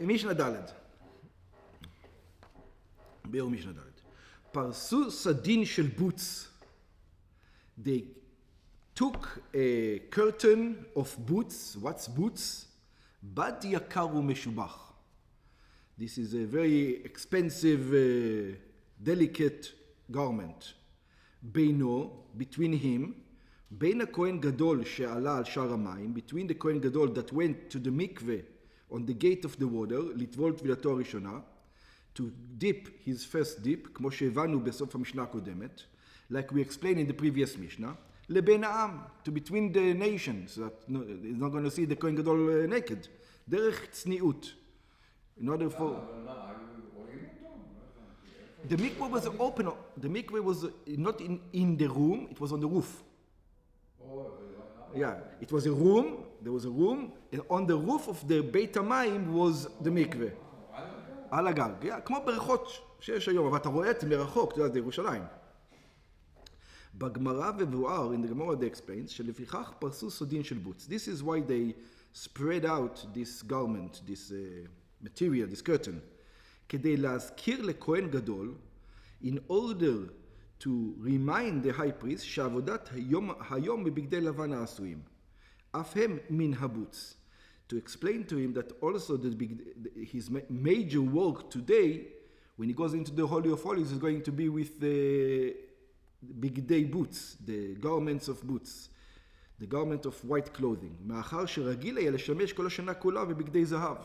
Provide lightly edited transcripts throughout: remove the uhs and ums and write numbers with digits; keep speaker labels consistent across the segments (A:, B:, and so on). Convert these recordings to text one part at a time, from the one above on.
A: משנה ד' ביור משנה ד' פרסו סדין של boots. They took a curtain of boots. What's boots? בד יקר ומשובח. This is a very expensive, delicate garment. בינו, between him, בין הכהן גדול שעלה על שער המים, between the כהן גדול that went to the mikveh on the gate of the water, לטבול טבילתו הראשונה, to dip his first dip, כמו שהבנו בסוף המשנה הקודמת, like we explained in the previous Mishnah, לבין העם, to between the nations, so that he's not going to see the כהן גדול naked, דרך צניעות. In order for... The mikveh was open, the mikveh was not in the room, it was on the roof. Yeah, it was a room, there was a room, and on the roof of the Beit HaMayim was the mikveh. על הגג, כמו בריכות שיש היום, אבל אתה רואה את מרחוק, אתה יודע, זה ירושלים. בגמרא מבואר, in the Gemara they explains, שלפיכך פרסו סודין של boots. This is why they spread out this garment, this material, this curtain, כדי להזכיר לכהן גדול, in order to remind the high priest, שעבודת היום בבגדי לבן העשויים. אף הם מן הבוץ. To explain to him that also his major work today, when he goes into the Holy of Holies, is going to be with the bigdei boots, the garments of boots, the garment of white clothing. מאחר שרגיל היה לשמש כל השנה כולה בבגדי זהב.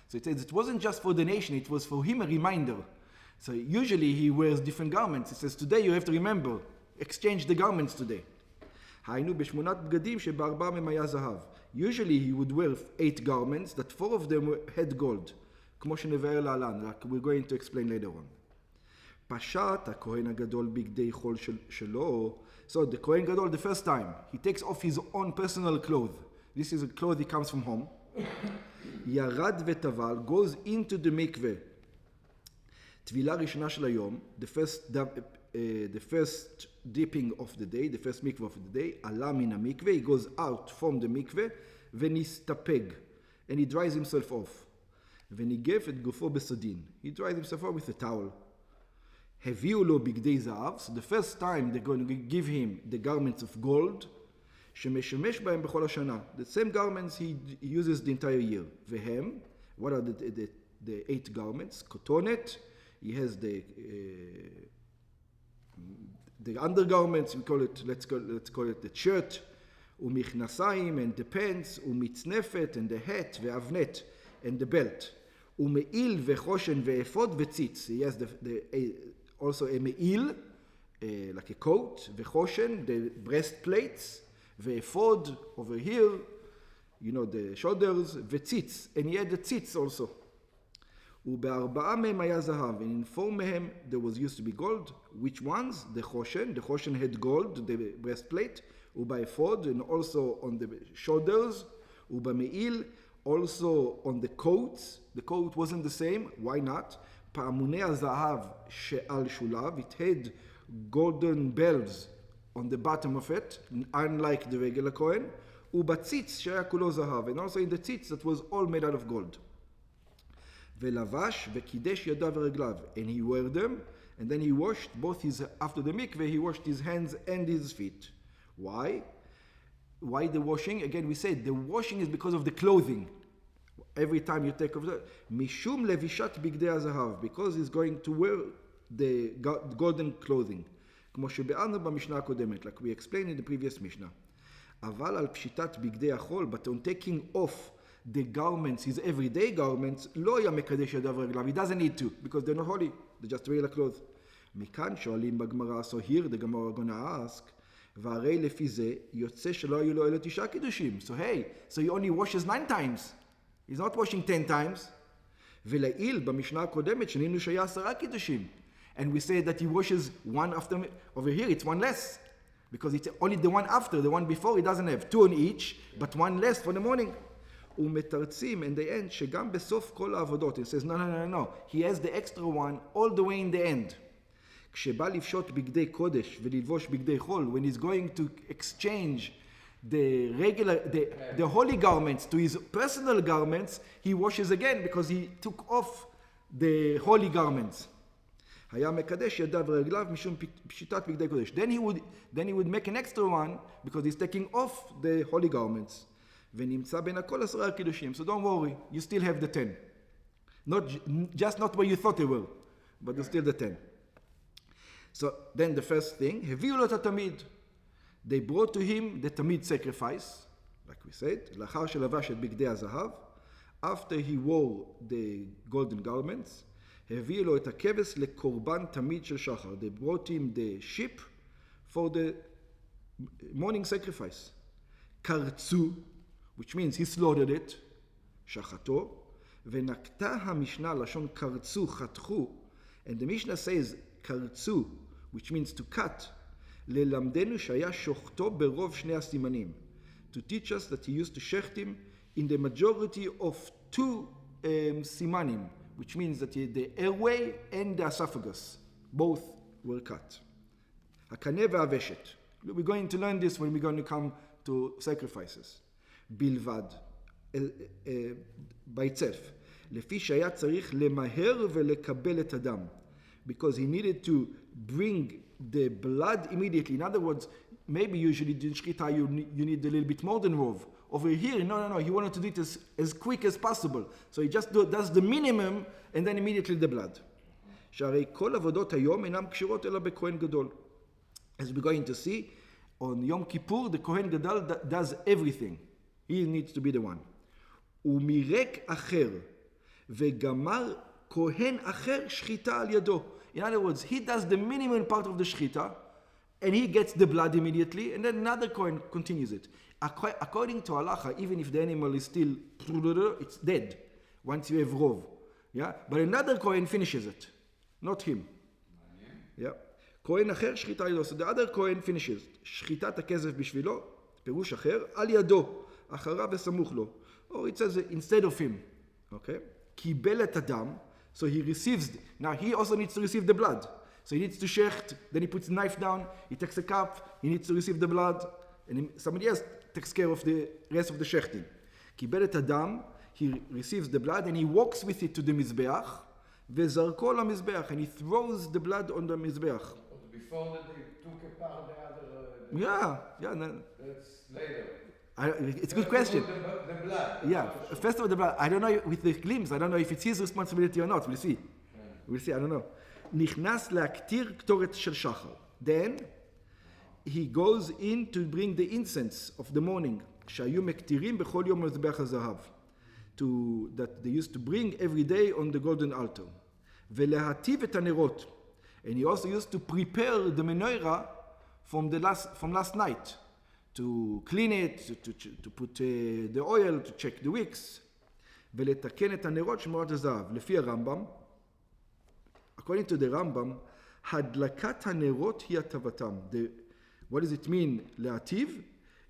A: So it says it wasn't just for the nation, it was for him a reminder. So usually he wears different garments. It says today you have to remember, exchange the garments today. היינו בשמונת בגדים שבארבעה מהם היה זהב. Usually he would wear 8 garments that 4 of them had gold. כמו שנבאר להלן, like we're going to explain later on. פשט הכהן הגדול בגדי חול שלו. So the כהן גדול, the first time, he takes off his own personal clothes. This is a cloth he comes from home. ירד וטבל, goes into the mikveh. טבילה ראשונה של היום, the first dipping of the day, the first mikveh of the day, עלה מן המקווה, he goes out from the mikveh, ונסתפג, and he dries himself off. וניגף את גופו בסדין, he dries himself off with a towel. הביאו לו בגדי זהב, so the first time they're going to give him the garments of gold, שמשמש בהם בכל השנה. The same garments he uses the entire year. והם, what are the 8 garments? כותונת, he has the undergarments, we call it, let's call it the shirt, ומכנסיים and the pants, ומצנפת and the hat, ואבנת and the belt, ומעיל וחושן ואפוד וציץ. He has also a מעיל, like a coat, וחושן, the breastplates, ואפוד over here, you know, the shoulders, וציץ, and he had the tzitz also. ובארבעה מהם היה זהב, and in 4 מהם there was used to be gold. Which ones? the חושן had gold, the breastplate, ובאפוד, and also on the shoulders, ובמעיל, also on the coats. The coat wasn't the same. Why not? פעמוני הזהב שעל שוליו, it had golden bells on the bottom of it, unlike the regular coin, ובציץ שהיה כולו זהב, and also in the tzitz that was all made out of gold. ולבש וקידש ידיו ורגליו, and he wore them, and then he washed both his, after the mikveh, he washed his hands and his feet. Why? Why the washing? Again, we said the washing is because of the clothing. Every time you take off the משום לבישת בגדי הזהב, because he's going to wear the golden clothing. כמו שבאנו במשנה הקודמת, like we explained in the previous Mishnah. אבל על פשיטת בגדי החול, but on taking off the garments, his everyday garments, לא היה מקדש ידיו ורגליו. He doesn't need to, because they're not holy. They're just regular clothes. מכאן שואלים בגמרא, so here the Gemara gonna ask, והרי לפי זה יוצא שלא היו לו אלא 9 קידושים. So hey, so he only washes 9 times. He's not washing 10 times. ולעיל במשנה הקודמת שנינו שהיה 10 קידושים. And we say that he washes one after, over here it's one less. Because it's only the one after, the one before he doesn't have 2 on each, but 1 less for the morning. ומתרצים in the end שגם בסוף כל העבודות, he says no, he has the extra one all the way in the end. כשבא לפשוט בגדי קודש וללבוש בגדי חול, when he's going to exchange the holy garments to his personal garments, he washes again because he took off the holy garments. היה מקדש ידיו ורגליו משום פשיטת בגדי קודש. Then he would make an extra one because he's taking off the holy garments. ונמצא בין הכל 10 קידושים. So don't worry, you still have the 10. Just not where you thought they were, but there's still the 10. So then the first thing, הביאו לו את התמיד. They brought to him the tamid sacrifice, like we said, לאחר שלבש את בגדי הזהב, after he wore the golden garments, הביאו לו את הכבש לקורבן תמיד של שחר. They brought him the sheep for the morning sacrifice. קרצו, which means he slaughtered it, שחטו, ונקטה המשנה לשון קרצו, חתכו, and the Mishnah says קרצו, which means to cut, ללמדנו שהיה שוחטו ברוב שני הסימנים. To teach us that he used to shecht him in the majority of 2 simanim, which means that the airway and the esophagus, both were cut. הקנה והוושת. We're going to learn this when we're going to come to sacrifices. בלבד, ביצף, לפי שהיה צריך למהר ולקבל את הדם. Because he needed to bring the blood immediately. In other words, maybe usually in shchita you need a little bit more than rov. Over here, no, he wanted to do it as quick as possible. So he just does the minimum and then immediately the blood. שהרי כל עבודות היום אינם קשירות אלא בכהן גדול. As we're going to see, on Yom Kippur, the Kohen Gadol does everything. He needs to be the one. ומירק אחר וגמר כהן אחר שחיטה על ידו. In other words, he does the minimum part of the shchita, and he gets the blood immediately, and then another Kohen continues it. According to halacha, even if the animal is still, it's dead once you have rov. Yeah? But another Kohen finishes it, not him. Yeah? Kohen אחר שחיטה על ידו. So the other Kohen finishes. שחיטת הכסף בשבילו, פירוש אחר, על ידו, אחריו וסמוך לו. Or it says instead of him. Okay? קיבל את הדם. So he receives, now he also needs to receive the blood. So he needs to shecht, then he puts the knife down, he takes a cup, he needs to receive the blood, and somebody else takes care of the rest of the shechting. קיבל את הדם, he receives the blood, and he walks with it to the mizbeach, וזרקו למזבח, and he throws the blood on the mizbeach.
B: Before that they took apart the other...
A: Yeah.
B: That's later.
A: It's a good question.
B: The blood.
A: Yeah, first of all, the blood. I don't know with the glimpse. I don't know if it's his responsibility or not. We'll see. We'll see. I don't know. נכנס להקטיר קטורת של שחר. Then he goes in to bring the incense of the morning. שהיו מקטירים בכל יום מזבח הזהב. That they used to bring every day on the golden altar. ולהטיב את הנרות. And he also used to prepare the menorah from last night. To clean it, to put the oil, to check the wicks, ולתקן את הנרות שמורת הזהב. לפי הרמב"ם, according to the Rambam, הדלקת הנרות היא הטבתם. What does it mean, להטיב?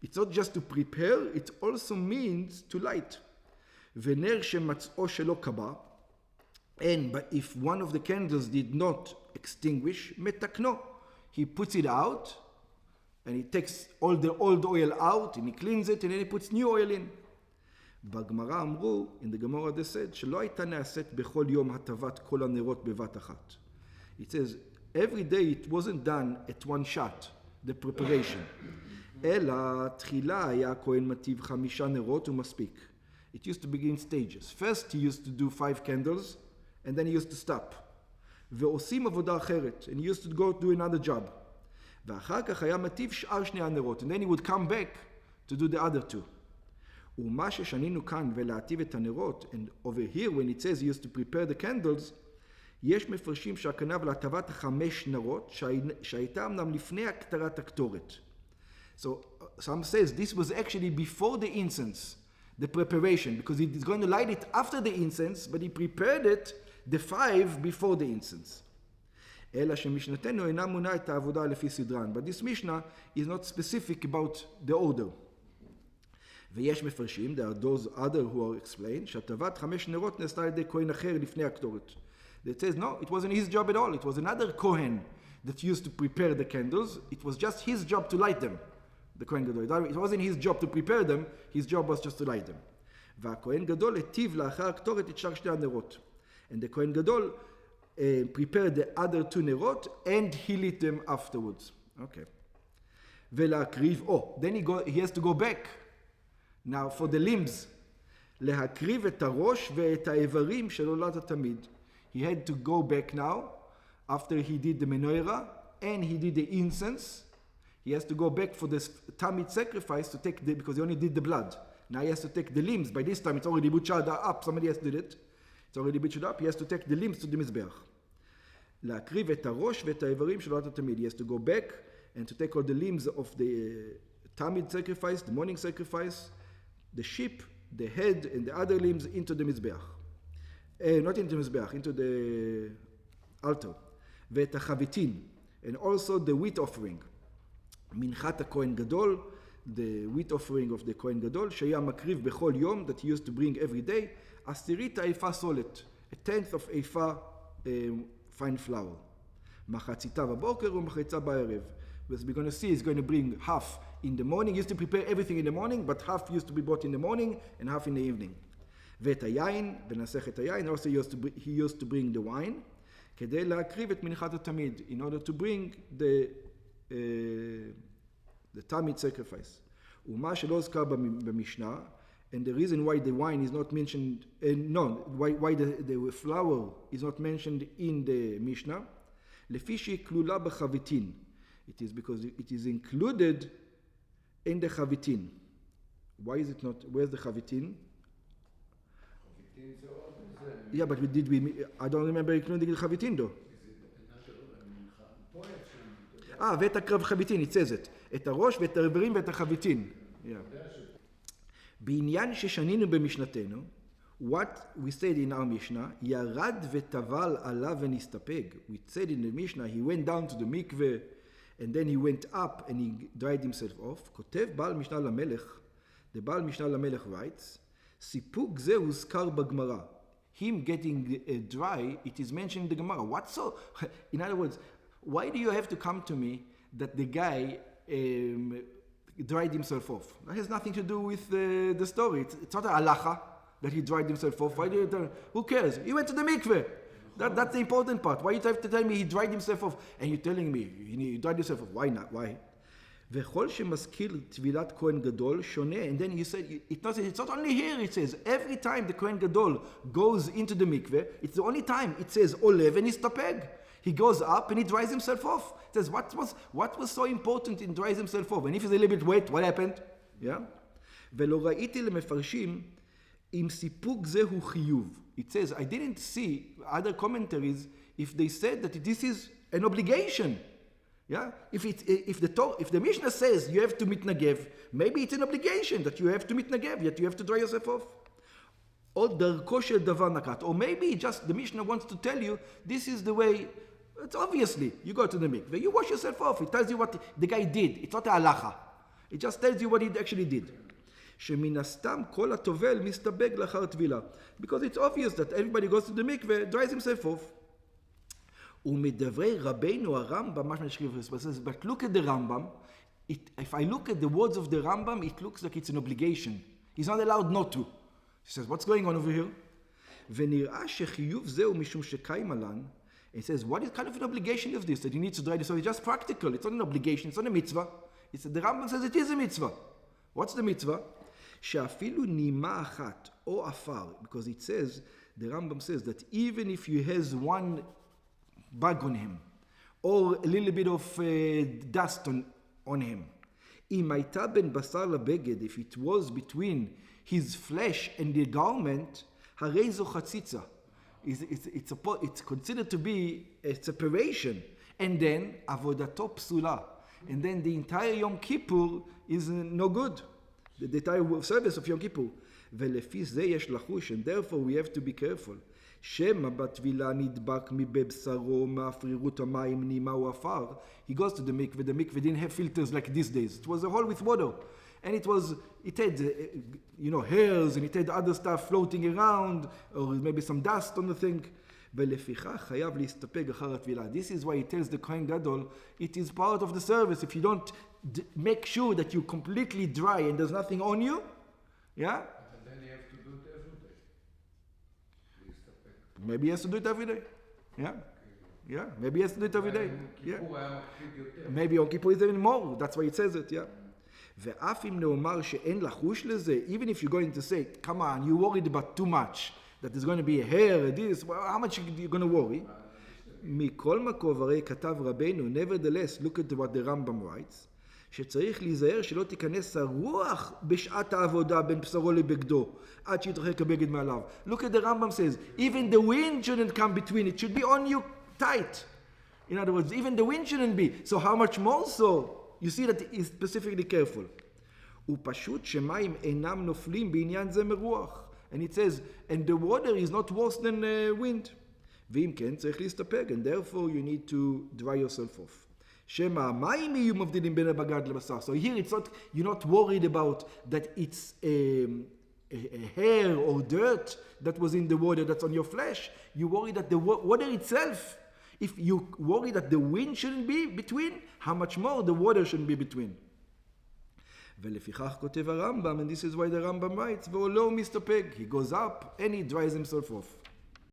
A: It's not just to prepare, it also means to light. ונר שמצאו שלא כבה, but if one of the candles did not extinguish, מתקנו. He puts it out, and he takes all the old oil out, and he cleans it, and then he puts new oil in. בגמרא אמרו, in the Gemara they said, שלא הייתה נעשית בכל יום הטבת כל הנרות בבת אחת. It says, every day it wasn't done at one shot, the preparation. אלא תחילה היה הכהן מטיב 5 נרות ומספיק. It used to begin stages. First he used to do 5 candles, and then he used to stop. ועושים עבודה אחרת, and he used to go do another job. ואחר כך היה מטיב שאר 2 הנרות, and then he would come back to do the other 2. ומה ששנינו כאן ולהטיב את הנרות, and over here when it says he used to prepare the candles, יש מפרשים שהכנב להטבת 5 נרות, שהייתה אמנם לפני הקטרת הקטורת. So some says this was actually before the incense, the preparation, because he's going to light it after the incense, but he prepared it, the 5 before the incense. אלא שמשנתנו אינה מונה את העבודה לפי סדרן. But this Mishnah is not specific about the order. ויש מפרשים, there are those other who are explained, שהטבת 5 נרות נעשתה על ידי כהן אחר לפני הקטורת. That says, no, it wasn't his job at all. It was another Kohen that used to prepare the candles. It was just his job to light them. the Kohen Gadol. It wasn't his job to prepare them, his job was just to light them. והכהן גדול היטיב לאחר הקטורת את שאר שני הנרות. And the Kohen Gadol prepared the other 2 nerot and he lit them afterwards. Okay. ולהקריב, then he has to go back. Now for the limbs. להקריב את הראש ואת האיברים של עולת התמיד. He had to go back now, after he did the menorah, and he did the incense. He has to go back for the Tamid sacrifice to take because he only did the blood. Now he has to take the limbs. By this time it's already butchered up. Somebody has did it. It's already butchered up. He has to take the limbs to the mizbeach. להקריב את הראש ואת האיברים של עולת התמיד. He has to go back and to take all the limbs of the Tamid sacrifice, the morning sacrifice, the sheep, the head, and the other limbs into the mizbeach. Not into the mizbeach, into the altar. ואת החביתין, and also the wheat offering. מנחת הכהן גדול, the wheat offering of the כהן גדול, שהיה מקריב בכל יום, that he used to bring every day, 10 האיפה סולת, 1/10 of איפה fine flour. מחציתה בבוקר ומחציתה בערב. As we're going to see, he's going to bring half in the morning. He used to prepare everything in the morning, but half used to be bought in the morning and half in the evening. ואת היין, בנסח את היין, also he used to bring the wine, כדי להקריב את מנחת התמיד, in order to bring the Tamid sacrifice. ומה שלא הוזכר במשנה, and the reason why the wine is not mentioned, why the flour is not mentioned in the Mishnah, לפי שהיא כלולה בחביתין. It is because it is included in the chavitin. Why is it not? Where's the chavitin? Yeah, but I don't remember including the chavitin though. ואת הקרב חביתין, it says it. את הראש ואת האיברים ואת החביתין. בעניין ששנינו במשנתנו, what we said in our Mishnah, ירד וטבל עלה ונסתפק. We said in the Mishnah, he went down to the mikveh, and then he went up and he dried himself off. כותב בעל משנה למלך, the בעל משנה למלך writes, סיפוק זה הוזכר בגמרא. Him getting dry, it is mentioned in the Gemara. What so? In other words, why do you have to come to me that the guy dried himself off? That has nothing to do with the story. It's not a halacha that he dried himself off. Why do you tell? Who cares? He went to the mikveh. That's the important part. Why you have to tell me he dried himself off? And you're telling me he dried himself off. Why not? Why? וכל שמזכיר טבילת כהן גדול שונה. And then he said, it's not only here, it says, every time the כהן גדול goes into the mikveh, it's the only time it says, עולה ונסתפק. He goes up and he dries himself off. It says, what was so important in dries himself off? And if he's a little bit wet, what happened? Yeah? ולא ראיתי למפרשים אם סיפוק זה הוא חיוב. It says, I didn't see other commentaries if they said that this is an obligation. Yeah? If the Mishnah says you have to mitnagev, maybe it's an obligation that you have to mitnagev, yet you have to dry yourself off. Or דרכו של דבר נקט. Or maybe just the Mishnah wants to tell you this is the way. It's obviously you go to the mikveh, you wash yourself off. It tells you what the guy did. It's not a halacha. It just tells you what he actually did. שמן הסתם כל הטובל מסתבק לאחר טבילה. Because it's obvious that everybody goes to the mikveh, dries himself off. ומדברי רבינו הרמב"ם, מה שמשכיב, but look at the Rambam. If I look at the words of the Rambam, it looks like it's an obligation. He's not allowed not to. He says, what's going on over here? ונראה שחיוב זהו משום שקיים עלן. He says, what kind of an obligation is this? That he needs to dry this? So it's just practical. It's not an obligation. It's not a mitzvah. The Rambam says it is a mitzvah. What's the mitzvah? שאפילו נימה אחת או עפר, because it says, the Rambam says that even if he has one bug on him, or a little bit of dust on him, אם הייתה בין בשר לבגד, if it was between his flesh and the garment, הרי זו חציצה. It's considered to be a separation, and then עבודתו פסולה, and then the entire Yom Kippur is no good. The entire service of Yom Kippur. ולפי זה יש לחוש, and therefore we have to be careful. שמא בטבילה נדבק מבבשרו מאפרירות המים נימה או עפר. He goes to the mikveh. The mikveh didn't have filters like these days. It was a hole with water. And it had, hairs, and it had other stuff floating around, or maybe some dust on the thing. ולפיכך חייב להסתפק אחר הטבילה. This is why he tells the Kohen Gadol, it is part of the service. If you don't make sure that you're completely dry and there's nothing on you, yeah?
B: And then you have to do it every day. להסתפק.
A: Maybe he has to do it every day. Yeah? Yeah, maybe he has to do it every day. Yeah.
B: כיפור היה מקפיד יותר.
A: Maybe Yom Kippur is even more. That's why it says it, yeah. ואף אם נאמר שאין לחוש לזה, even if you're going to say, come on, you worried about too much, that there's going to be a hair, this, well, how much are you going to worry? מכל מקום הרי כתב רבנו, nevertheless, look at what the Rambam writes, שצריך להיזהר שלא תיכנס הרוח בשעת העבודה בין בשרו לבגדו, עד שיתרחק הבגד מעליו. Look at the Rambam says, even the wind shouldn't come between, it should be on you tight. In other words, even the wind shouldn't be. So how much more so? You see that he's specifically careful. ופשוט שמים אינם נופלים בעניין זה מרוח. And it says, and the water is not worse than wind. ואם כן, צריך להסתפק, and therefore you need to dry yourself off. שמא המים יהיו מבדילים בין הבגד לבשר. So here it's not, you're not worried about that it's a hair or dirt that was in the water that's on your flesh. You worry that the water itself, if you worry that the wind shouldn't be between, how much more the water shouldn't be between. ולפיכך כותב הרמב"ם, and this is why the Rambam writes, והוא לא מסתפק, he goes up and he dries himself off.